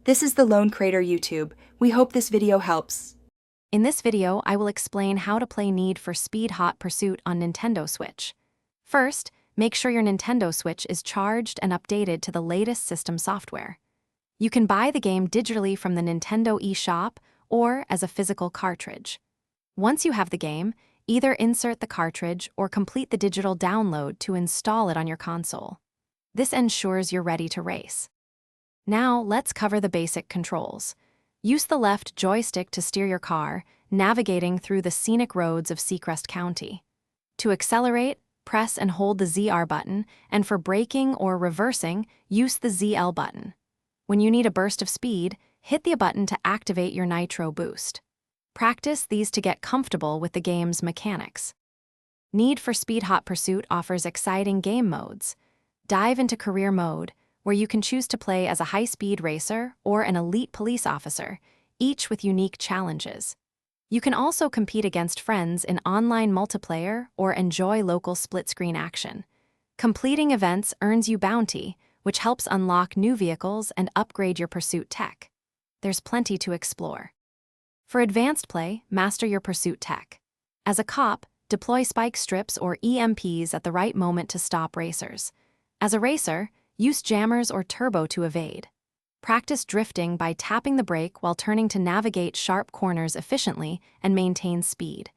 This is the Lone Crater YouTube. We hope this video helps. In this video, I will explain how to play Need for Speed Hot Pursuit on Nintendo Switch. First, make sure your Nintendo Switch is charged and updated to the latest system software. You can buy the game digitally from the Nintendo eShop or as a physical cartridge. Once you have the game, either insert the cartridge or complete the digital download to install it on your console. This ensures you're ready to race. Now, let's cover the basic controls. Use the left joystick to steer your car, navigating through the scenic roads of Seacrest County. To accelerate, press and hold the ZR button, and for braking or reversing, use the ZL button. When you need a burst of speed, hit the button to activate your nitro boost. Practice these to get comfortable with the game's mechanics. Need for Speed Hot Pursuit offers exciting game modes. Dive into Career Mode, where you can choose to play as a high-speed racer or an elite police officer, each with unique challenges. You can also compete against friends in online multiplayer or enjoy local split-screen action. Completing events earns you bounty, which helps unlock new vehicles and upgrade your pursuit tech. There's plenty to explore. For advanced play, master your pursuit tech. As a cop, deploy spike strips or EMPs at the right moment to stop racers. As a racer, use jammers or turbo to evade. Practice drifting by tapping the brake while turning to navigate sharp corners efficiently and maintain speed.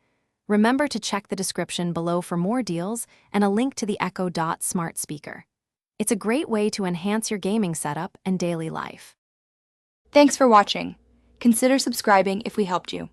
Remember to check the description below for more deals and a link to the Echo Dot smart speaker. It's a great way to enhance your gaming setup and daily life. Thanks for watching. Consider subscribing if we helped you.